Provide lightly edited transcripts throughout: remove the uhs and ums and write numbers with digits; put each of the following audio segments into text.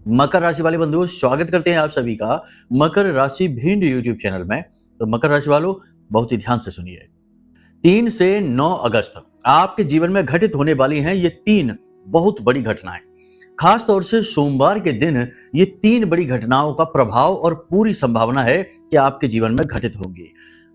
मकर राशि वाले बंधुओं, स्वागत करते हैं आप सभी का मकर राशि भिंड यूट्यूब चैनल में। तो मकर राशि वालों, बहुत ही ध्यान से सुनिए। 3 से 9 अगस्त आपके जीवन में घटित होने वाली हैं ये 3 बहुत बड़ी घटनाएं। खास तौर से सोमवार के दिन ये 3 बड़ी घटनाओं का प्रभाव और पूरी संभावना है कि आपके जीवन में घटित होंगी।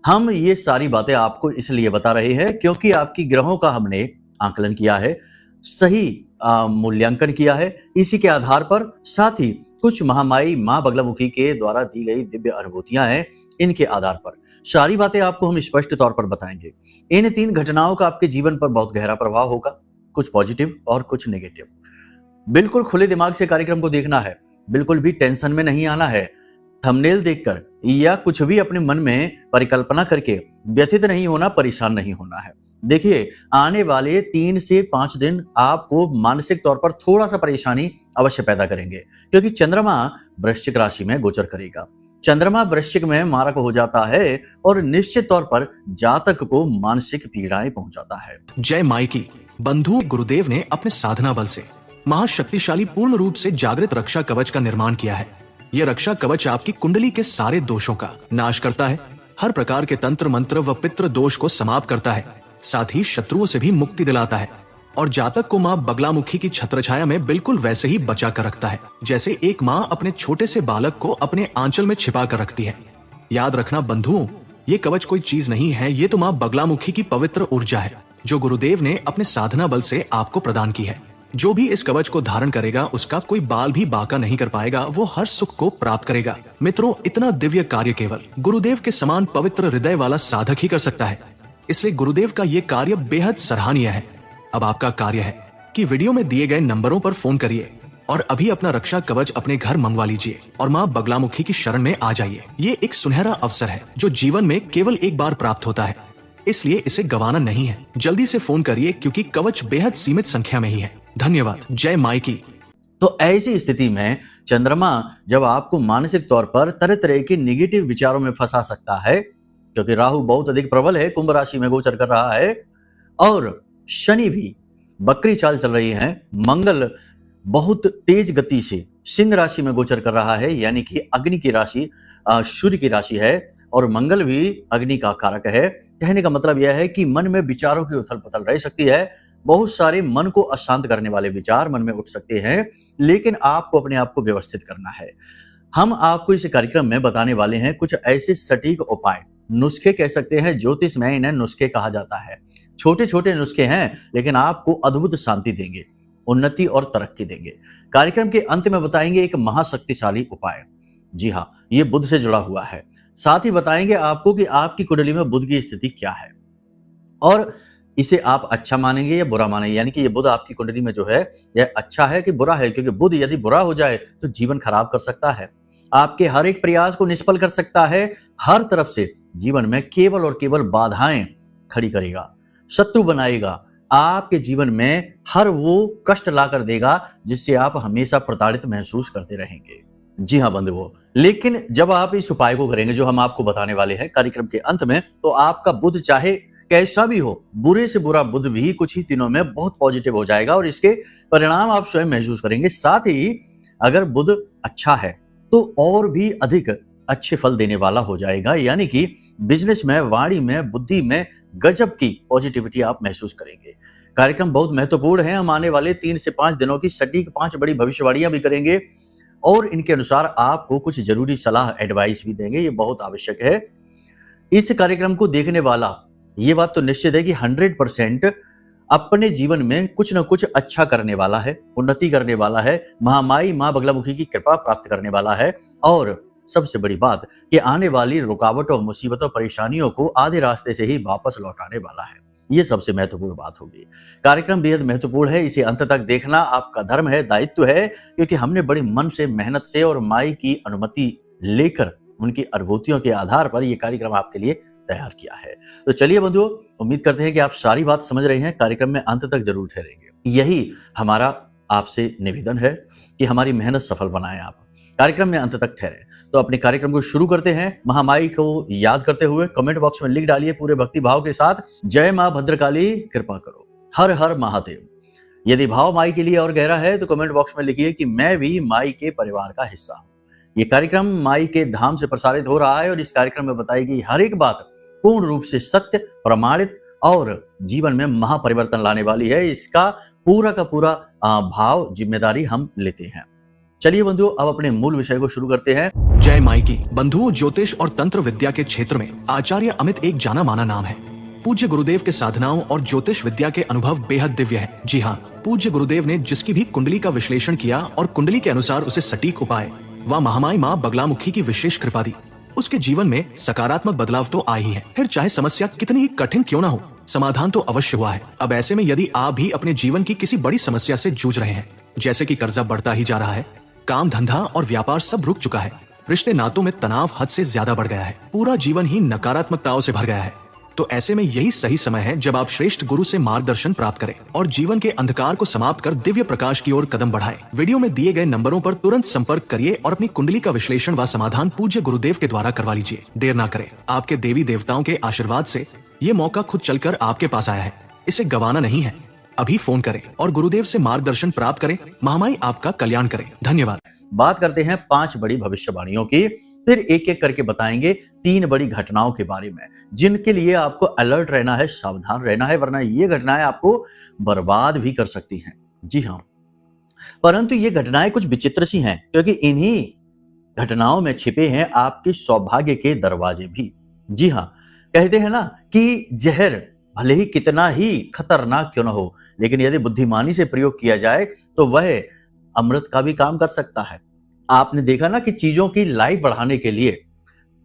हम ये सारी बातें आपको इसलिए बता रहे हैं क्योंकि आपकी ग्रहों का हमने आकलन किया है, सही मूल्यांकन किया है। इसी के आधार पर साथ ही कुछ महामाई मां बगलामुखी के द्वारा दी गई दिव्य अनुभूतियां हैं, इनके आधार पर सारी बातें आपको हम स्पष्ट तौर पर बताएंगे। इन 3 घटनाओं का आपके जीवन पर बहुत गहरा प्रभाव होगा, कुछ पॉजिटिव और कुछ नेगेटिव। बिल्कुल खुले दिमाग से कार्यक्रम को देखना है, बिल्कुल भी टेंशन में नहीं आना है। थंबनेल देखकर या कुछ भी अपने मन में परिकल्पना करके व्यथित नहीं होना, परेशान नहीं होना है। देखिए, आने वाले 3 से 5 दिन आपको मानसिक तौर पर थोड़ा सा परेशानी अवश्य पैदा करेंगे क्योंकि चंद्रमा वृश्चिक राशि में गोचर करेगा। चंद्रमा वृश्चिक में मारक हो जाता है और निश्चित तौर पर जातक को मानसिक पीड़ाएं पहुंचाता है। जय माई की बंधु गुरुदेव ने अपने साधना बल से महाशक्तिशाली पूर्ण रूप से जागृत रक्षा कवच का निर्माण किया है। यह रक्षा कवच आपकी कुंडली के सारे दोषों का नाश करता है, हर प्रकार के तंत्र मंत्र व पितृ दोष को समाप्त करता है, साथ ही शत्रुओं से भी मुक्ति दिलाता है और जातक को माँ बगलामुखी की छत्रछाया में बिल्कुल वैसे ही बचा कर रखता है जैसे एक माँ अपने छोटे से बालक को अपने आंचल में छिपा कर रखती है। याद रखना बंधुओं, ये कवच कोई चीज नहीं है, ये तो माँ बगलामुखी की पवित्र ऊर्जा है जो गुरुदेव ने अपने साधना बल से आपको प्रदान की है। जो भी इस कवच को धारण करेगा उसका कोई बाल भी बाका नहीं कर पाएगा, वो हर सुख को प्राप्त करेगा। मित्रों, इतना दिव्य कार्य केवल गुरुदेव के समान पवित्र हृदय वाला साधक ही कर सकता है, इसलिए गुरुदेव का ये कार्य बेहद सराहनीय है। अब आपका कार्य है कि वीडियो में दिए गए नंबरों पर फोन करिए और अभी अपना रक्षा कवच अपने घर मंगवा लीजिए और माँ बगलामुखी की शरण में आ जाइए। ये एक सुनहरा अवसर है जो जीवन में केवल एक बार प्राप्त होता है, इसलिए इसे गंवाना नहीं है। जल्दी से फोन करिए क्योंकि कवच बेहद सीमित संख्या में ही है। धन्यवाद। जय माई की। तो ऐसी स्थिति में चंद्रमा जब आपको मानसिक तौर पर तरह तरह के निगेटिव विचारों में फंसा सकता है, क्योंकि राहु बहुत अधिक प्रबल है, कुंभ राशि में गोचर कर रहा है और शनि भी बकरी चाल चल रही है, मंगल बहुत तेज गति से सिंह राशि में गोचर कर रहा है, यानी कि अग्नि की राशि सूर्य की राशि है और मंगल भी अग्नि का कारक है। कहने का मतलब यह है कि मन में विचारों की उथल पुथल रह सकती है, बहुत सारे मन को अशांत करने वाले विचार मन में उठ सकते हैं, लेकिन आपको अपने आप को व्यवस्थित करना है। हम आपको इस कार्यक्रम में बताने वाले हैं कुछ ऐसे सटीक उपाय, नुस्खे कह सकते हैं, ज्योतिष में इन्हें नुस्खे कहा जाता है। छोटे छोटे नुस्खे हैं लेकिन आपको अद्भुत शांति देंगे, उन्नति और तरक्की देंगे। कार्यक्रम के अंत में बताएंगे एक महाशक्तिशाली उपाय, जी हाँ, ये बुध से जुड़ा हुआ है। साथ ही बताएंगे आपको कि आपकी कुंडली में बुध की स्थिति क्या है और इसे आप अच्छा मानेंगे या बुरा मानेंगे, यानी कि ये बुध आपकी कुंडली में जो है यह अच्छा है कि बुरा है, क्योंकि बुध यदि बुरा हो जाए तो जीवन खराब कर सकता है, आपके हर एक प्रयास को निष्फल कर सकता है, हर तरफ से जीवन में केवल और केवल बाधाएं खड़ी करेगा, शत्रु बनाएगा, आपके जीवन में हर वो कष्ट ला कर देगा जिससे आप हमेशा प्रताड़ित महसूस करते रहेंगे। जी हाँ बंधुओं, लेकिन जब आप इस उपाय को करेंगे जो हम आपको बताने वाले हैं कार्यक्रम के अंत में, तो आपका बुध चाहे कैसा भी हो, बुरे से बुरा बुध भी कुछ ही दिनों में बहुत पॉजिटिव हो जाएगा और इसके परिणाम आप स्वयं महसूस करेंगे। साथ ही अगर बुध अच्छा है तो और भी अधिक अच्छे फल देने वाला हो जाएगा, यानी कि बिजनेस में, वाणी में, बुद्धि में गजब की पॉजिटिविटी आप महसूस करेंगे। कार्यक्रम बहुत महत्वपूर्ण है, हम आने वाले 3 से 5 दिनों की सटीक 5 बड़ी भविष्यवाणियां भी करेंगे और इनके अनुसार आपको कुछ जरूरी सलाह, एडवाइस भी देंगे, ये बहुत आवश्यक है। इस कार्यक्रम को देखने वाला ये बात तो निश्चित है कि 100% अपने जीवन में कुछ न कुछ अच्छा करने वाला है, उन्नति करने वाला है, महामाई मां बगलामुखी की कृपा प्राप्त करने वाला है और सबसे बड़ी बात कि आने वाली रुकावटों, मुसीबतों, परेशानियों को आधे रास्ते से ही वापस लौटाने वाला है। ये सबसे महत्वपूर्ण बात होगी। कार्यक्रम बेहद महत्वपूर्ण है, इसे अंत तक देखना आपका धर्म है, दायित्व है, क्योंकि हमने बड़ी मन से, मेहनत से और माई की अनुमति लेकर उनकी अनुभूतियों के आधार पर यह कार्यक्रम आपके लिए तैयार किया है। तो चलिए बंधुओं, उम्मीद करते हैं कि आप सारी बात समझ रहे हैं, कार्यक्रम में अंत तक जरूर ठहरेंगे। यही हमारा आपसे निवेदन है कि हमारी मेहनत सफल बनाएं आप, कार्यक्रम में अंत तक ठहरे। तो अपने कार्यक्रम को शुरू करते हैं, महामाई को याद करते हुए कमेंट बॉक्स में लिख डालिए पूरे भक्ति भाव के साथ, जय मां भद्रकाली कृपा करो, हर हर महादेव। यदि भाव माई के लिए और गहरा है तो कमेंट बॉक्स में लिखिए कि मैं भी माई के परिवार का हिस्सा हूं। ये कार्यक्रम माई के धाम से प्रसारित हो रहा है और इस कार्यक्रम में बताई गई हर एक बात पूर्ण रूप से सत्य, प्रमाणित और जीवन में महापरिवर्तन लाने वाली है। इसका पूरा का पूरा भाव जिम्मेदारी हम लेते हैं। चलिए बंधुओं, अब अपने मूल विषय को शुरू करते हैं। जय माई की। बंधुओं, ज्योतिष और तंत्र विद्या के क्षेत्र में आचार्य अमित एक जाना माना नाम है। पूज्य गुरुदेव के साधनाओं और ज्योतिष विद्या के अनुभव बेहद दिव्य है। जी हाँ, पूज्य गुरुदेव ने जिसकी भी कुंडली का विश्लेषण किया और कुंडली के अनुसार उसे सटीक उपाय व महामाई माँ बगलामुखी की विशेष कृपा दी, उसके जीवन में सकारात्मक बदलाव तो आ ही है। फिर चाहे समस्या कितनी ही कठिन क्यों ना हो, समाधान तो अवश्य हुआ है। अब ऐसे में यदि आप भी अपने जीवन की किसी बड़ी समस्या से जूझ रहे हैं, जैसे कि कर्जा बढ़ता ही जा रहा है, काम धंधा और व्यापार सब रुक चुका है, रिश्ते नातों में तनाव हद से ज्यादा बढ़ गया है, पूरा जीवन ही नकारात्मकताओं से भर गया है, तो ऐसे में यही सही समय है जब आप श्रेष्ठ गुरु से मार्गदर्शन प्राप्त करें और जीवन के अंधकार को समाप्त कर दिव्य प्रकाश की ओर कदम बढ़ाएं। वीडियो में दिए गए नंबरों पर तुरंत संपर्क करिए और अपनी कुंडली का विश्लेषण व समाधान पूज्य गुरुदेव के द्वारा करवा लीजिए। देर ना करें, आपके देवी देवताओं के आशीर्वाद से ये मौका खुद चलकर आपके पास आया है, इसे गंवाना नहीं है। अभी फोन करें और गुरुदेव से मार्गदर्शन प्राप्त करें। महामाई आपका कल्याण करें। धन्यवाद। बात करते हैं 5 बड़ी भविष्यवाणियों की, फिर एक एक करके बताएंगे 3 बड़ी घटनाओं के बारे में जिनके लिए आपको अलर्ट रहना है, सावधान रहना है, वरना ये घटनाएं आपको बर्बाद भी कर सकती हैं। जी हाँ, परंतु ये घटनाएं कुछ विचित्र सी हैं क्योंकि इन्हीं घटनाओं में छिपे हैं आपके सौभाग्य के दरवाजे भी। जी हाँ, कहते हैं ना कि जहर भले ही कितना ही खतरनाक क्यों ना हो, लेकिन यदि बुद्धिमानी से प्रयोग किया जाए तो वह अमृत का भी काम कर सकता है। आपने देखा ना कि चीजों की लाइफ बढ़ाने के लिए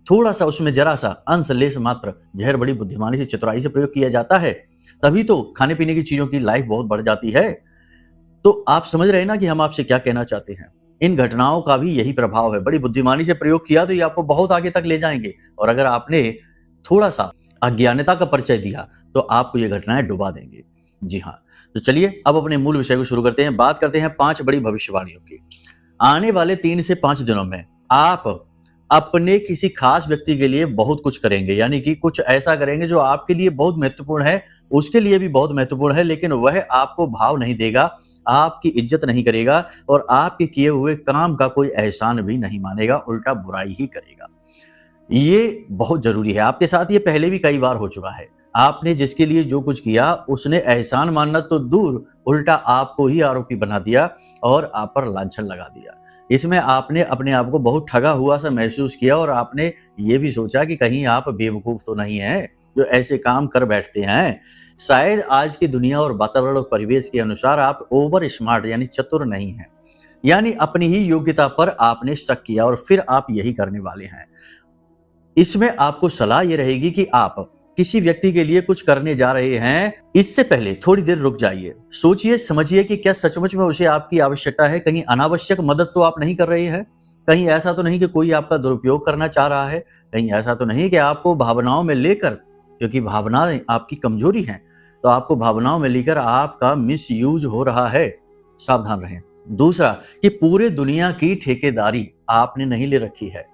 थोड़ा सा उसमें जरा सा अंश लेस मात्र जहर बड़ी बुद्धिमानी से, चतुराई से प्रयोग किया जाता है, तभी तो खाने पीने की चीजों की लाइफ बहुत बढ़ जाती है। तो आप समझ रहे हैं ना कि हम आपसे क्या कहना चाहते हैं। इन घटनाओं का भी यही प्रभाव है। बड़ी बुद्धिमानी से प्रयोग किया तो ये आपको बहुत आगे तक ले जाएंगे, और अगर आपने थोड़ा सा अज्ञानता का परिचय दिया तो आपको ये घटनाएं डुबा देंगे। जी हाँ, तो चलिए अब अपने मूल विषय को शुरू करते हैं। बात करते हैं 5 बड़ी भविष्यवाणियों की। आने वाले 3 से 5 दिनों में आप अपने किसी खास व्यक्ति के लिए बहुत कुछ करेंगे, यानी कि कुछ ऐसा करेंगे जो आपके लिए बहुत महत्वपूर्ण है, उसके लिए भी बहुत महत्वपूर्ण है, लेकिन वह आपको भाव नहीं देगा, आपकी इज्जत नहीं करेगा और आपके किए हुए काम का कोई एहसान भी नहीं मानेगा, उल्टा बुराई ही करेगा। ये बहुत जरूरी है। आपके साथ ये पहले भी कई बार हो चुका है। आपने जिसके लिए जो कुछ किया उसने एहसान मानना तो दूर, उल्टा आपको ही आरोपी बना दिया और आप पर लांछन लगा दिया। इसमें आपने अपने आप को बहुत ठगा हुआ सा महसूस किया और आपने ये भी सोचा कि कहीं आप बेवकूफ तो नहीं हैं जो ऐसे काम कर बैठते हैं। शायद आज की दुनिया और वातावरण और परिवेश के अनुसार आप ओवर स्मार्ट यानी चतुर नहीं हैं, यानी अपनी ही योग्यता पर आपने शक किया और फिर आप यही करने वाले हैं। इसमें आपको सलाह ये रहेगी कि आप किसी व्यक्ति के लिए कुछ करने जा रहे हैं, इससे पहले थोड़ी देर रुक जाइए, सोचिए समझिए कि क्या सचमुच में उसे आपकी आवश्यकता है। कहीं अनावश्यक मदद तो आप नहीं कर रहे हैं, कहीं ऐसा तो नहीं कि कोई आपका दुरुपयोग करना चाह रहा है, कहीं ऐसा तो नहीं कि आपको भावनाओं में लेकर, क्योंकि भावनाएं आपकी कमजोरी हैं, तो आपको भावनाओं में लेकर आपका मिस यूज हो रहा है। सावधान रहें। दूसरा कि पूरे दुनिया की ठेकेदारी आपने नहीं ले रखी है,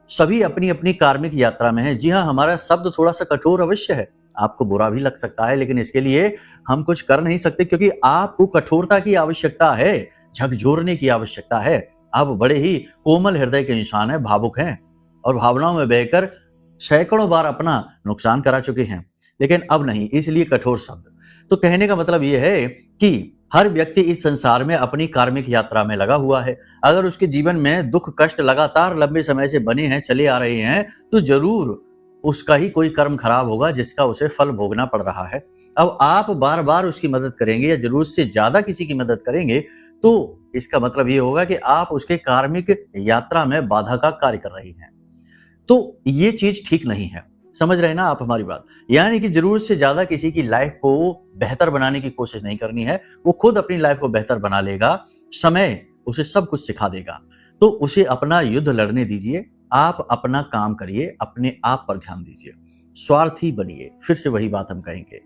सभी अपनी अपनी कार्मिक यात्रा में है। जी हाँ, हमारा शब्द थोड़ा सा कठोर अवश्य है, आपको बुरा भी लग सकता है, लेकिन इसके लिए हम कुछ कर नहीं सकते क्योंकि आपको कठोरता की आवश्यकता है, झकझोरने की आवश्यकता है। आप बड़े ही कोमल हृदय के इंसान हैं, भावुक हैं और भावनाओं में बहकर सैकड़ों बार अपना नुकसान करा चुके हैं, लेकिन अब नहीं, इसलिए कठोर शब्द। तो कहने का मतलब यह है कि हर व्यक्ति इस संसार में अपनी कार्मिक यात्रा में लगा हुआ है। अगर उसके जीवन में दुख कष्ट लगातार लंबे समय से बने हैं, चले आ रहे हैं, तो जरूर उसका ही कोई कर्म खराब होगा जिसका उसे फल भोगना पड़ रहा है। अब आप बार बार उसकी मदद करेंगे या जरूरत से ज्यादा किसी की मदद करेंगे तो इसका मतलब ये होगा कि आप उसके कार्मिक यात्रा में बाधा का कार्य कर रही हैं। तो ये चीज ठीक नहीं है। समझ रहे हैं ना आप हमारी बात। यानी कि जरूरत से ज्यादा किसी की लाइफ को बेहतर बनाने की कोशिश नहीं करनी है, वो खुद अपनी लाइफ को बेहतर बना लेगा, समय उसे सब कुछ सिखा देगा। तो उसे अपना युद्ध लड़ने दीजिए, आप अपना काम करिए, अपने आप पर ध्यान दीजिए, स्वार्थी बनिए। फिर से वही बात हम कहेंगे।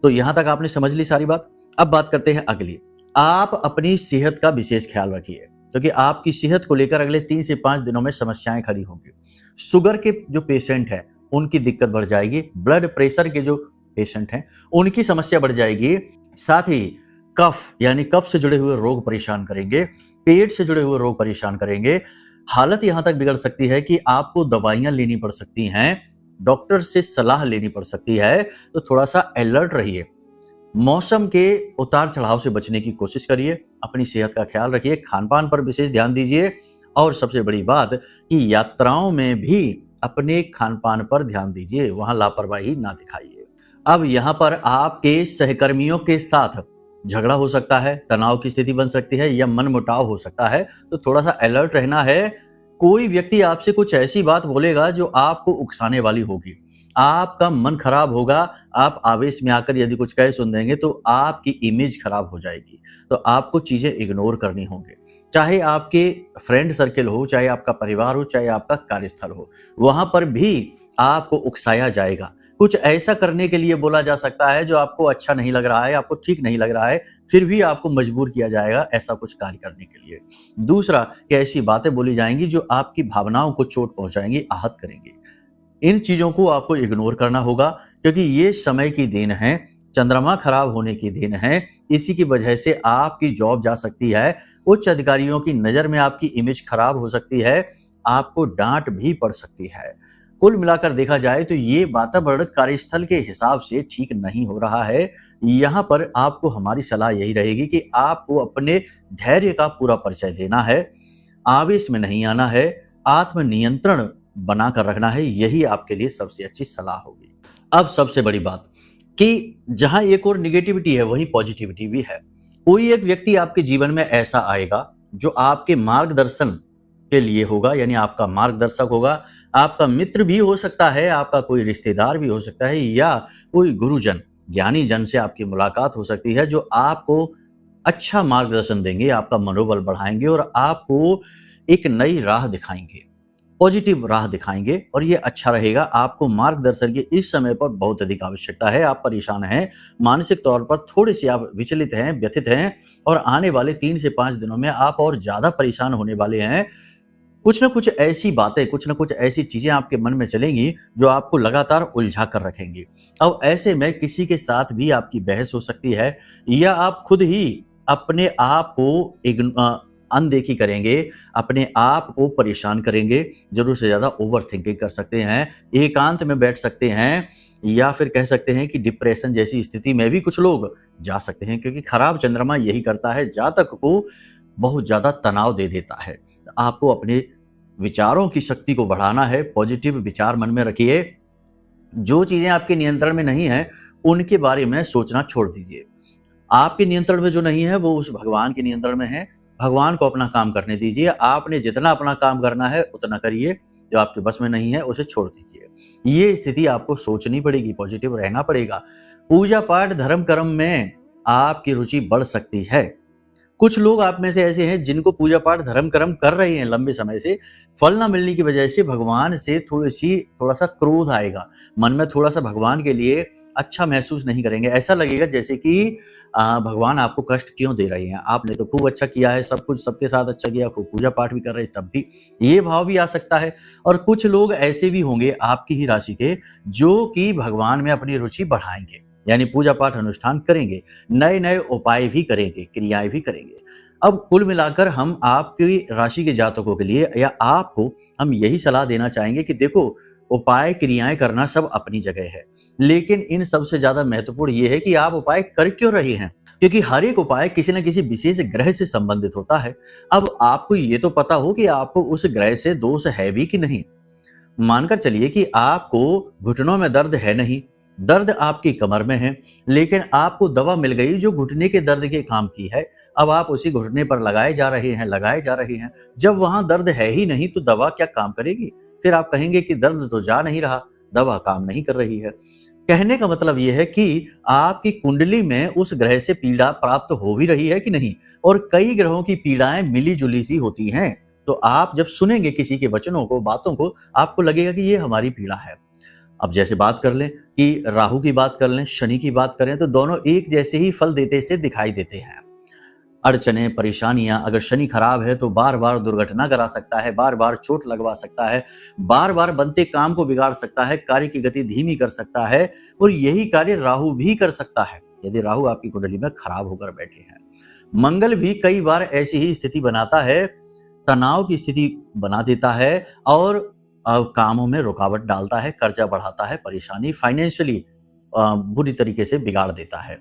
तो यहां तक आपने समझ ली सारी बात। अब बात करते हैं अगली। आप अपनी सेहत का विशेष ख्याल रखिए क्योंकि आपकी सेहत को लेकर अगले 3 से 5 दिनों में समस्याएं खड़ी होंगी। शुगर के जो पेशेंट है उनकी दिक्कत बढ़ जाएगी, ब्लड प्रेशर के जो पेशेंट हैं उनकी समस्या बढ़ जाएगी, साथ ही कफ यानी कफ से जुड़े हुए रोग परेशान करेंगे, पेट से जुड़े हुए रोग परेशान करेंगे। हालत यहाँ तक बिगड़ सकती है कि आपको दवाइयाँ लेनी पड़ सकती हैं, डॉक्टर से सलाह लेनी पड़ सकती है, तो थोड़ा-सा अलर्ट रहिए। मौसम के उतार-चढ़ाव से बचने की कोशिश करिए, अपनी सेहत का ख्याल रखिए, खान-पान पर विशेष ध्यान दीजिए और सबसे बड़ी बात कि यात्राओं में भी अपने खान-पान पर ध्यान दीजिए, वहाँ लापरवाही ना दिखाइए। अब यहाँ पर आपके सहकर्मियों के साथ झगड़ा हो सकता है, तनाव की स्थिति बन सकती है या मनमुटाव हो सकता है, तो थोड़ा-सा अलर्ट रहना है। कोई व्यक्ति आपसे कुछ ऐसी बात बोलेगा जो आपको उकसाने वाली होगी, आपका मन खराब होगा, आप आवेश में आकर यदि कुछ कह सुन देंगे तो आपकी इमेज खराब हो जाएगी, तो आपको चीज़ें इग्नोर करनी होंगी। चाहे आपके फ्रेंड सर्किल हो, चाहे आपका परिवार हो, चाहे आपका कार्यस्थल हो, वहाँ पर भी आपको उकसाया जाएगा। कुछ ऐसा करने के लिए बोला जा सकता है जो आपको अच्छा नहीं लग रहा है, आपको ठीक नहीं लग रहा है, फिर भी आपको मजबूर किया जाएगा ऐसा कुछ कार्य करने के लिए। दूसरा कि ऐसी बातें बोली जाएँगी जो आपकी भावनाओं को चोट पहुँचाएँगी, आहत करेंगी। इन चीज़ों को आपको इग्नोर करना होगा क्योंकि ये समय की देन है, चंद्रमा खराब होने की देन है, इसी की वजह से आपकी जॉब जा सकती है, उच्च अधिकारियों की नज़र में आपकी इमेज खराब हो सकती है, आपको डाँट भी पड़ सकती है। कुल मिलाकर देखा जाए तो ये वातावरण कार्यस्थल के हिसाब से ठीक नहीं हो रहा है। यहाँ पर आपको हमारी सलाह यही रहेगी कि आपको अपने धैर्य का पूरा परिचय देना है, आवेश में नहीं आना है, आत्मनियंत्रण बनाकर रखना है, यही आपके लिए सबसे अच्छी सलाह होगी। अब सबसे बड़ी बात कि जहाँ एक और नेगेटिविटी है, वहीं पॉजिटिविटी भी है। कोई एक व्यक्ति आपके जीवन में ऐसा आएगा जो आपके मार्गदर्शन के लिए होगा, यानी आपका मार्गदर्शक होगा, आपका मित्र भी हो सकता है, आपका कोई रिश्तेदार भी हो सकता है या कोई गुरुजन, ज्ञानी जन से आपकी मुलाकात हो सकती है जो आपको अच्छा मार्गदर्शन देंगे, आपका मनोबल बढ़ाएँगे और आपको एक नई राह दिखाएँगे, पॉजिटिव राह दिखाएँगे और ये अच्छा रहेगा। आपको मार्गदर्शन की इस समय पर बहुत अधिक आवश्यकता है, आप परेशान हैं, मानसिक तौर पर थोड़े-से आप विचलित हैं, व्यथित हैं और आने वाले 3 से 5 दिनों में आप और ज़्यादा परेशान होने वाले हैं। कुछ न कुछ ऐसी बातें, कुछ न कुछ ऐसी चीज़ें आपके मन में चलेंगी जो आपको लगातार उलझा कर रखेंगी। अब ऐसे में किसी के साथ भी आपकी बहस हो सकती है या आप खुद ही अपने आप को अनदेखी करेंगे, अपने आप को परेशान करेंगे, ज़रूरत से ज़्यादा ओवरथिंकिंग कर सकते हैं, एकांत में बैठ सकते हैं या फिर कह सकते हैं कि डिप्रेशन जैसी स्थिति में भी कुछ लोग जा सकते हैं क्योंकि खराब चंद्रमा यही करता है, जातक को बहुत ज़्यादा तनाव दे देता है। आपको अपने विचारों की शक्ति को बढ़ाना है, पॉजिटिव विचार मन में रखिए। जो चीज़ें आपके नियंत्रण में नहीं हैं, उनके बारे में सोचना छोड़ दीजिए। आपके नियंत्रण में जो नहीं है, वो उस भगवान के नियंत्रण में है। भगवान को अपना काम करने दीजिए। आपने जितना अपना काम करना है, उतना करिए। जो आपके बस में नहीं है, उसे छोड़ दीजिए। ये स्थिति आपको सोचनी पड़ेगी, पॉजिटिव रहना पड़ेगा। पूजा-पाठ, धर्म-कर्म में आपकी रुचि बढ़ सकती है। कुछ लोग आप में से ऐसे हैं जिनको पूजा-पाठ, धर्म-कर्म कर रहे हैं लंबे समय से, फल ना मिलने की वजह से भगवान से थोड़ा-सा क्रोध आएगा। मन में थोड़ा-सा भगवान के लिए अच्छा महसूस नहीं करेंगे। ऐसा लगेगा जैसे कि भगवान आपको कष्ट क्यों दे रहे हैं? आपने तो खूब अच्छा किया है, सब कुछ सबके साथ अच्छा किया, खूब पूजा-पाठ भी कर रहे हैं तब भी। ये भाव भी आ सकता है और कुछ लोग ऐसे भी होंगे आपकी ही राशि के जो कि भगवान में अपनी रुचि बढ़ाएँगे। यानी पूजा-पाठ अनुष्ठान करेंगे, नए-नए उपाय भी करेंगे, क्रियाएँ भी करेंगे। अब कुल मिलाकर हम आपकी राशि के जातकों के लिए या आपको हम यही सलाह देना चाहेंगे कि देखो, उपाय, क्रियाएँ करना सब अपनी जगह है। लेकिन इन सबसे ज़्यादा महत्वपूर्ण ये है कि आप उपाय कर क्यों रहे हैं? क्योंकि हर एक उपाय किसी न किसी विशेष ग्रह से संबंधित होता है। अब आपको ये तो पता हो कि आपको उस ग्रह से दोष है भी कि नहीं। मानकर चलिए कि आपको घुटनों में दर्द है नहीं, दर्द आपकी कमर में है, लेकिन आपको दवा मिल गई जो घुटने के दर्द के काम की है। अब आप उसी घुटने पर लगाए जा रहे हैं। जब वहाँ दर्द है ही नहीं तो दवा क्या काम करेगी? फिर आप कहेंगे कि दर्द तो जा नहीं रहा, दवा काम नहीं कर रही है। कहने का मतलब ये है कि आपकी कुंडली में उस ग्रह से पीड़ा प्राप्त हो भी रही है कि नहीं, और कई ग्रहों की पीड़ाएँ मिली-जुली सी होती हैं। तो आप जब सुनेंगे किसी के वचनों को, बातों को, आपको लगेगा कि ये हमारी पीड़ा है। अब जैसे बात कर लें कि राहु की बात कर लें, शनि की बात करें तो दोनों एक जैसे ही फल देते से दिखाई देते हैं। अड़चने, परेशानियां, अगर शनि खराब है तो बार-बार दुर्घटना करा सकता है, बार-बार चोट लगवा सकता है, बार-बार बनते काम को बिगाड़ सकता है, कार्य की गति धीमी कर सकता है और यही कार्य राहु भी कर सकता है। यदि राहु आपकी कुंडली में खराब होकर बैठे हैं। मंगल भी कई बार ऐसी ही स्थिति बनाता है, तनाव की स्थिति बना देता है और कामों में रुकावट डालता है, कर्जा बढ़ाता है, परेशानी फाइनेंशियली बुरी तरीके से बिगाड़ देता है।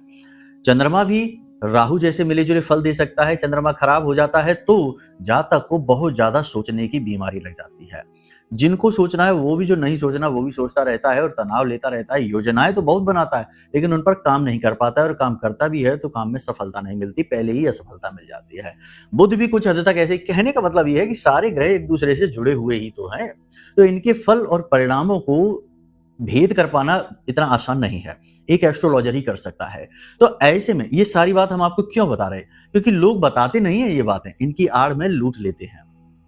चंद्रमा भी राहु जैसे मिले-जुले फल दे सकता है। चंद्रमा खराब हो जाता है तो जातक को बहुत ज्यादा सोचने की बीमारी लग जाती है। जिनको सोचना है वो भी, जो नहीं सोचना वो भी सोचता रहता है और तनाव लेता रहता है। योजनाएं तो बहुत बनाता है लेकिन उन पर काम नहीं कर पाता है, और काम करता भी है तो काम में सफलता नहीं मिलती, पहले ही असफलता मिल जाती है। बुध भी कुछ हद तक ऐसे, कहने का मतलब ये है कि सारे ग्रह एक दूसरे से जुड़े हुए ही तो हैं, तो इनके फल और परिणामों को भेद कर पाना इतना आसान नहीं है, एक एस्ट्रोलॉजर ही कर सकता है। तो ऐसे में ये सारी बात हम आपको क्यों बता रहे हैं? क्योंकि लोग बताते नहीं है ये बातें, इनकी आड़ में लूट लेते हैं।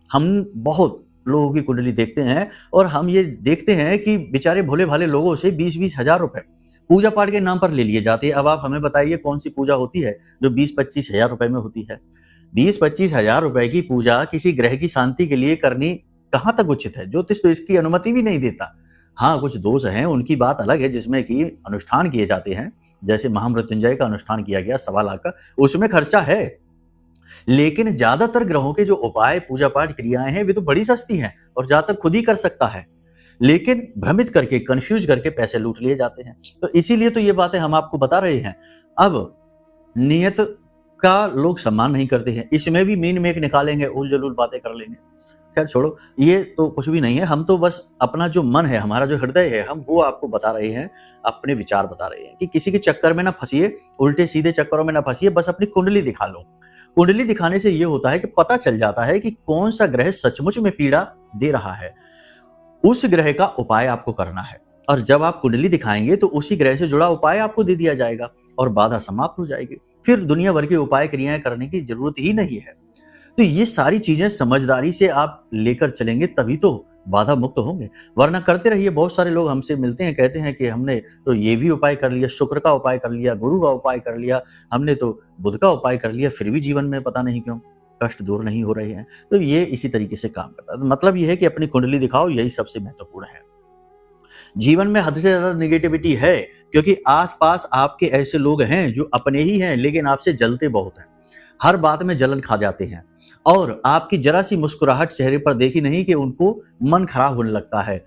हम बहुत लोगों की कुंडली देखते हैं और हम ये देखते हैं कि बेचारे भोले भाले लोगों से 20-20 हजार रुपए पूजा पाठ के नाम पर ले लिए जाते हैं। अब आप हमें बताइए कौन सी पूजा होती है जो 20-25 हजार रुपए में होती है? 20-25 हजार रुपए की पूजा किसी ग्रह की शांति के लिए करनी कहां तक उचित है? ज्योतिष तो इसकी अनुमति भी नहीं देता। हाँ, कुछ दोष हैं, उनकी बात अलग है, जिसमें कि अनुष्ठान किए जाते हैं, जैसे महामृत्युंजय का अनुष्ठान किया गया 1.25 लाख का, उसमें खर्चा है। लेकिन ज्यादातर ग्रहों के जो उपाय, पूजा पाठ, क्रियाएं हैं वे तो बड़ी सस्ती हैं और जातक खुद ही कर सकता है, लेकिन भ्रमित करके, कंफ्यूज करके पैसे लूट लिए जाते हैं। तो इसीलिए तो ये बातें हम आपको बता रहे हैं। अब नियत का लोग सम्मान नहीं करते हैं, इसमें भी मीन मेक निकालेंगे, उल जलूल बातें कर लेंगे। खैर छोड़ो, ये तो कुछ भी नहीं है। हम तो बस अपना जो मन है, हमारा जो हृदय है, हम वो आपको बता रहे हैं, अपने विचार बता रहे हैं कि किसी के चक्कर में ना फंसिए, उल्टे सीधे चक्करों में ना फंसिए, बस अपनी कुंडली दिखा लो। कुंडली दिखाने से ये होता है कि पता चल जाता है कि कौन सा ग्रह सचमुच में पीड़ा दे रहा है, उस ग्रह का उपाय आपको करना है। और जब आप कुंडली दिखाएंगे तो उसी ग्रह से जुड़ा उपाय आपको दे दिया जाएगा और बाधा समाप्त हो जाएगी। फिर दुनिया भर के उपाय क्रियाएं करने की जरूरत ही नहीं है। तो ये सारी चीजें समझदारी से आप लेकर चलेंगे तभी तो बाधा मुक्त होंगे, वरना करते रहिए। बहुत सारे लोग हमसे मिलते हैं, कहते हैं कि हमने तो ये भी उपाय कर लिया, शुक्र का उपाय कर लिया, गुरु का उपाय कर लिया, हमने तो बुध का उपाय कर लिया, फिर भी जीवन में पता नहीं क्यों कष्ट दूर नहीं हो रहे हैं। तो ये इसी तरीके से काम करता है। तो मतलब ये है कि अपनी कुंडली दिखाओ, यही सबसे महत्वपूर्ण है। जीवन में हद से ज्यादा नेगेटिविटी है क्योंकि आसपास आपके ऐसे लोग हैं जो अपने ही हैं लेकिन आपसे जलते बहुत हैं, हर बात में जलन खा जाते हैं और आपकी जरा सी मुस्कुराहट चेहरे पर देखी नहीं कि उनको मन खराब होने लगता है।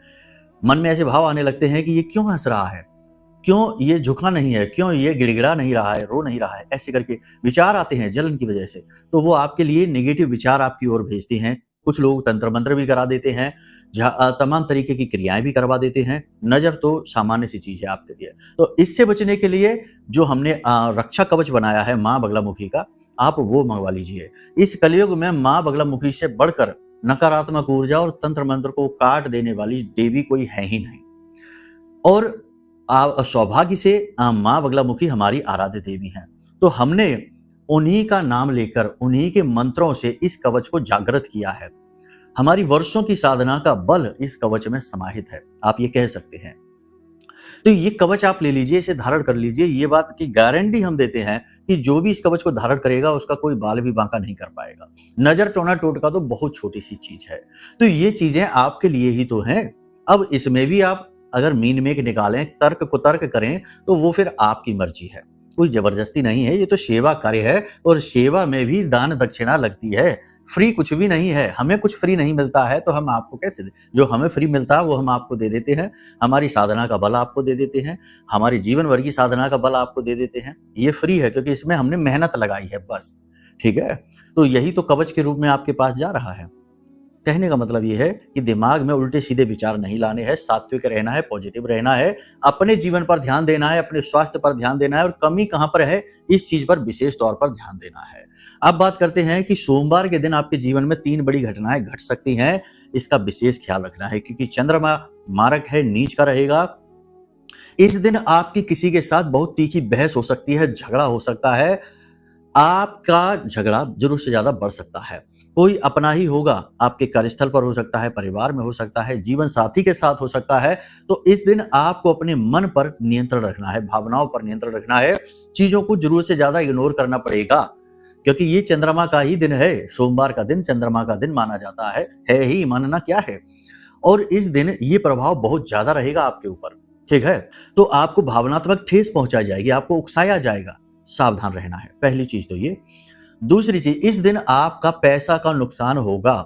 मन में ऐसे भाव आने लगते हैं कि ये क्यों हंस रहा है, क्यों ये झुका नहीं है, क्यों ये गिड़गिड़ा नहीं रहा है, रो नहीं रहा है, ऐसे करके विचार आते हैं जलन की वजह से। तो वो आपके लिए नेगेटिव विचार आपकी ओर भेजते हैं। कुछ लोग तंत्र मंत्र भी करा देते हैं, तमाम तरीके की क्रियाएं भी करवा देते हैं। नजर तो सामान्य सी चीज है आपके लिए। तो इससे बचने के लिए जो हमने रक्षा कवच बनाया है माँ बगलामुखी का, आप वो मंगवा लीजिए। इस कलयुग में माँ बगलामुखी से बढ़कर नकारात्मक ऊर्जा और तंत्र मंत्र को काट देने वाली देवी कोई है ही नहीं। और सौभाग्य से माँ बगलामुखी हमारी आराध्य देवी हैं। तो हमने उन्हीं का नाम लेकर, उन्हीं के मंत्रों से इस कवच को जागृत किया है। हमारी वर्षों की साधना का बल इस कवच में समाहित है, आप ये कह सकते हैं। तो ये कवच आप ले लीजिए, इसे धारण कर लीजिए। ये बात की गारंटी हम देते हैं कि जो भी इस कवच को धारण करेगा उसका कोई बाल भी बांका नहीं कर पाएगा। नजर टोना टोटका तो बहुत छोटी सी चीज है। तो ये चीजें आपके लिए ही तो हैं। अब इसमें भी आप अगर मीन मेक निकालें, तर्क कुतर्क करें, तो वो फिर आपकी मर्जी है, कोई जबरदस्ती नहीं है। ये तो सेवा कार्य है और सेवा में भी दान दक्षिणा लगती है। फ्री कुछ भी नहीं है। हमें कुछ फ्री नहीं मिलता है तो हम आपको कैसे दें? जो हमें फ्री मिलता है वो हम आपको दे देते हैं। हमारी साधना का बल आपको दे देते हैं, हमारी जीवन भर की साधना का बल आपको दे देते हैं। ये फ्री है क्योंकि इसमें हमने मेहनत लगाई है, बस। ठीक है, तो यही तो कवच के रूप में आपके पास जा रहा है। कहने का मतलब ये है कि दिमाग में उल्टे सीधे विचार नहीं लाने हैं, सात्विक रहना है, पॉजिटिव रहना है, अपने जीवन पर ध्यान देना है, अपने स्वास्थ्य पर ध्यान देना है और कमी कहां पर है इस चीज पर विशेष तौर पर ध्यान देना है। अब बात करते हैं कि सोमवार के दिन आपके जीवन में 3 बड़ी घटनाएं घट सकती हैं। इसका विशेष ख्याल रखना है क्योंकि चंद्रमा मारक है, नीच का रहेगा। इस दिन आपकी किसी के साथ बहुत तीखी बहस हो सकती है, झगड़ा हो सकता है। आपका झगड़ा जरूर से ज्यादा बढ़ सकता है। कोई अपना ही होगा, आपके कार्यस्थल पर हो सकता है, परिवार में हो सकता है, जीवन साथी के साथ हो सकता है। तो इस दिन आपको अपने मन पर नियंत्रण रखना है, भावनाओं पर नियंत्रण रखना है। चीजों को जरूर से ज्यादा इग्नोर करना पड़ेगा क्योंकि ये चंद्रमा का ही दिन है। सोमवार का दिन चंद्रमा का दिन माना जाता है ही, मानना क्या है। और इस दिन ये प्रभाव बहुत ज्यादा रहेगा आपके ऊपर। ठीक है। तो आपको भावनात्मक ठेस पहुंचाई जाएगी, आपको उकसाया जाएगा, सावधान रहना है। पहली चीज तो ये। दूसरी चीज, इस दिन आपका पैसा का नुकसान होगा।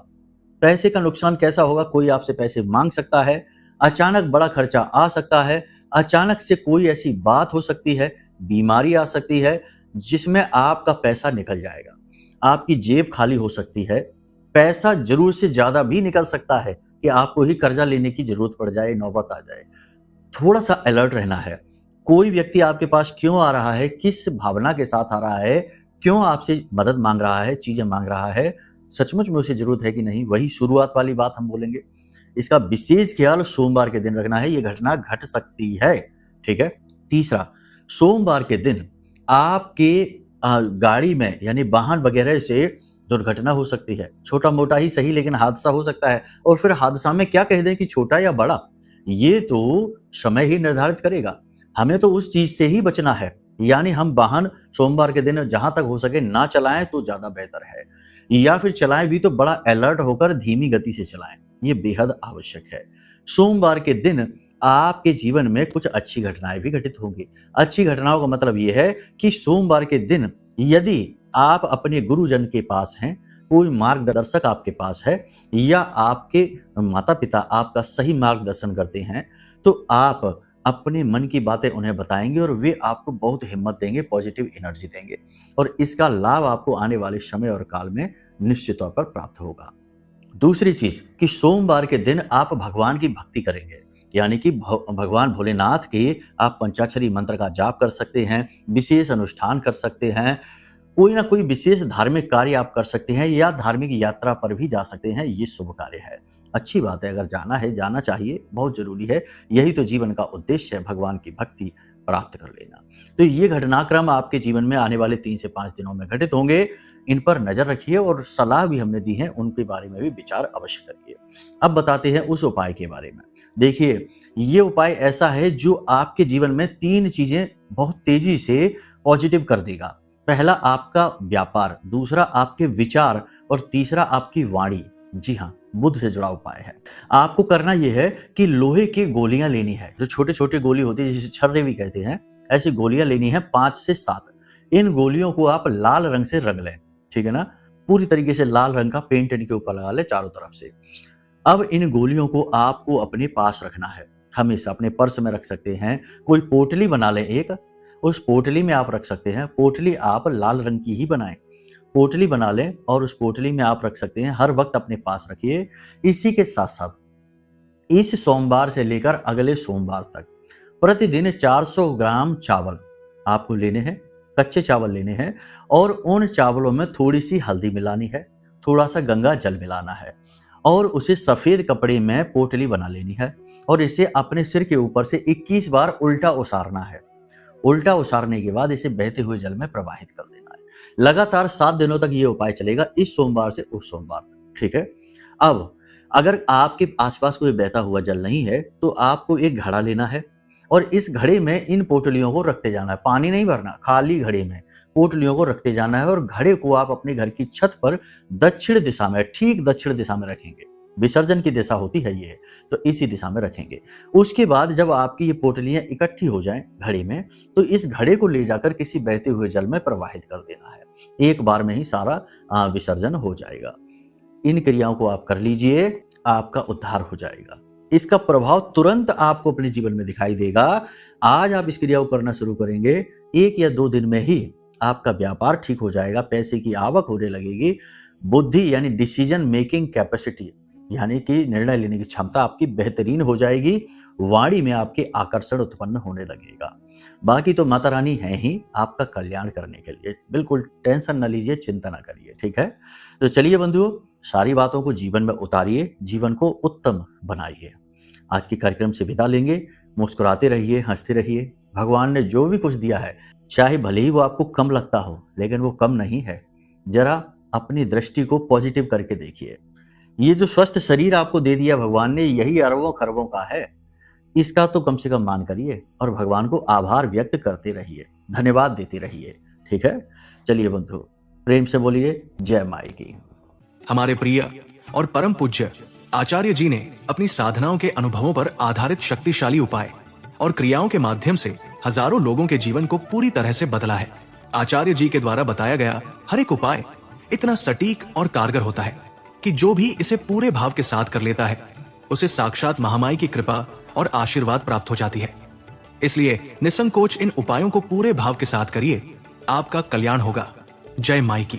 पैसे का नुकसान कैसा होगा? कोई आपसे पैसे मांग सकता है, अचानक बड़ा खर्चा आ सकता है, अचानक से कोई ऐसी बात हो सकती है, बीमारी आ सकती है जिसमें आपका पैसा निकल जाएगा, आपकी जेब खाली हो सकती है, पैसा जरूर से ज्यादा भी निकल सकता है कि आपको ही कर्जा लेने की जरूरत पड़ जाए, नौबत आ जाए। थोड़ा सा अलर्ट रहना है। कोई व्यक्ति आपके पास क्यों आ रहा है, किस भावना के साथ आ रहा है, क्यों आपसे मदद मांग रहा है, चीजें मांग रहा है, सचमुच में उसे जरूरत है कि नहीं, वही शुरुआत वाली बात हम बोलेंगे। इसका विशेष ख्याल सोमवार के दिन रखना है, ये घटना घट सकती है। ठीक है। तीसरा, सोमवार के दिन आपके गाड़ी में यानी वाहन वगैरह से दुर्घटना हो सकती है। छोटा मोटा ही सही, लेकिन हादसा हो सकता है। और फिर हादसा में क्या कह दें कि छोटा या बड़ा, ये तो समय ही निर्धारित करेगा। हमें तो उस चीज से ही बचना है, यानी हम वाहन सोमवार के दिन जहां तक हो सके ना चलाएं तो ज्यादा बेहतर है, या फिर चलाएं भी तो बड़ा अलर्ट होकर धीमी गति से चलाएं, ये बेहद आवश्यक है। सोमवार के दिन आपके जीवन में कुछ अच्छी घटनाएं भी घटित होंगी। अच्छी घटनाओं का मतलब यह है कि सोमवार के दिन यदि आप अपने गुरुजन के पास हैं, कोई मार्गदर्शक आपके पास है, या आपके माता पिता आपका सही मार्गदर्शन करते हैं, तो आप अपने मन की बातें उन्हें बताएंगे और वे आपको बहुत हिम्मत देंगे, पॉजिटिव एनर्जी देंगे, और इसका लाभ आपको आने वाले समय और काल में निश्चित तौर पर प्राप्त होगा। दूसरी चीज कि सोमवार के दिन आप भगवान की भक्ति करेंगे, यानी कि भगवान भोलेनाथ के आप पंचाक्षरी मंत्र का जाप कर सकते हैं, विशेष अनुष्ठान कर सकते हैं, कोई ना कोई विशेष धार्मिक कार्य आप कर सकते हैं, या धार्मिक यात्रा पर भी जा सकते हैं। ये शुभ कार्य है, अच्छी बात है। अगर जाना है, जाना चाहिए, बहुत जरूरी है। यही तो जीवन का उद्देश्य है, भगवान की भक्ति प्राप्त कर लेना। तो ये घटनाक्रम आपके जीवन में आने वाले 3 से 5 दिनों में घटित होंगे। इन पर नजर रखिए, और सलाह भी हमने दी है उनके बारे में भी विचार अवश्य करिए। अब बताते हैं उस उपाय के बारे में। देखिए, ये उपाय ऐसा है जो आपके जीवन में 3 चीजें बहुत तेजी से पॉजिटिव कर देगा। पहला आपका व्यापार, दूसरा आपके विचार, और तीसरा आपकी वाणी। जी हाँ, बुद्ध से जुड़ा उपाय है। आपको करना यह है कि लोहे की गोलियां लेनी है, जो छोटे छोटे गोली होती है, जिसे छर्रे भी कहते हैं, ऐसी गोलियां लेनी है 5 से 7। इन गोलियों को आप लाल रंग से रंग लें, ठीक है ना, पूरी तरीके से लाल रंग का पेंट इनके ऊपर लगा ले चारों तरफ से। अब इन गोलियों को आपको अपने पास रखना है, हमेशा अपने पर्स में रख सकते हैं, कोई पोटली बना लें एक, उस पोटली में आप रख सकते हैं। पोटली आप लाल रंग की ही बनाएं, पोटली बना लें और उस पोटली में आप रख सकते हैं, हर वक्त अपने पास रखिए। इसी के साथ साथ इस सोमवार से लेकर अगले सोमवार तक प्रतिदिन 400 ग्राम चावल आपको लेने हैं, कच्चे चावल लेने हैं, और उन चावलों में थोड़ी सी हल्दी मिलानी है, थोड़ा सा गंगा जल मिलाना है, और उसे सफेद कपड़े में पोटली बना लेनी है, और इसे अपने सिर के ऊपर से 21 बार उल्टा उसारना है। उल्टा उसारने के बाद इसे बहते हुए जल में प्रवाहित कर देना है। लगातार 7 दिनों तक ये उपाय चलेगा, इस सोमवार से उस सोमवार तक, ठीक है। अब अगर आपके आसपास कोई बहता हुआ जल नहीं है, तो आपको एक घड़ा लेना है, और इस घड़े में इन पोटलियों को रखते जाना है। पानी नहीं भरना, खाली घड़े में पोटलियों को रखते जाना है, और घड़े को आप अपने घर की छत पर दक्षिण दिशा में, ठीक दक्षिण दिशा में रखेंगे। विसर्जन की दिशा होती है ये, तो इसी दिशा में रखेंगे। उसके बाद जब आपकी ये पोटलियां इकट्ठी हो जाएं घड़े में, तो इस घड़े को ले जाकर किसी बहते हुए जल में प्रवाहित कर देना है। एक बार में ही सारा विसर्जन हो जाएगा। इन क्रियाओं को आप कर लीजिए, आपका उद्धार हो जाएगा। इसका प्रभाव तुरंत आपको अपने जीवन में दिखाई देगा। आज आप इस क्रिया को करना शुरू करेंगे, 1 या 2 दिन में ही आपका व्यापार ठीक हो जाएगा, पैसे की आवक होने लगेगी, बुद्धि यानी डिसीजन मेकिंग कैपेसिटी यानी कि निर्णय लेने की क्षमता आपकी बेहतरीन हो जाएगी, वाणी में आपके आकर्षण उत्पन्न होने लगेगा। बाकी तो माता रानी है ही आपका कल्याण करने के लिए, बिल्कुल टेंशन न लीजिए, चिंता न करिए, ठीक है। तो चलिए बंधुओं, सारी बातों को जीवन में उतारिए, जीवन को उत्तम बनाइए। आज के कार्यक्रम से विदा लेंगे। मुस्कुराते रहिए, हंसते रहिए। भगवान ने जो भी कुछ दिया है, चाहे भले ही वो आपको कम लगता हो, लेकिन वो कम नहीं है। जरा अपनी दृष्टि को पॉजिटिव करके देखिए। ये जो स्वस्थ शरीर आपको दे दिया भगवान ने, यही अरबों खरबों का है। इसका तो कम से कम मान करिए, और भगवान को आभार व्यक्त करते रहिए, धन्यवाद देते रहिए, ठीक है। चलिए बंधु, प्रेम से बोलिए जय माई की। हमारे प्रिय और परम पूज्य आचार्य जी ने अपनी साधनाओं के अनुभवों पर आधारित शक्तिशाली उपाय और क्रियाओं के माध्यम से हजारों लोगों के जीवन को पूरी तरह से बदला है। आचार्य जी के द्वारा बताया गया हर एक उपाय इतना सटीक और कारगर होता है कि जो भी इसे पूरे भाव के साथ कर लेता है उसे साक्षात महामाई की कृपा और आशीर्वाद प्राप्त हो जाती है। इसलिए निसंकोच इन उपायों को पूरे भाव के साथ करिए, आपका कल्याण होगा। जय माई की।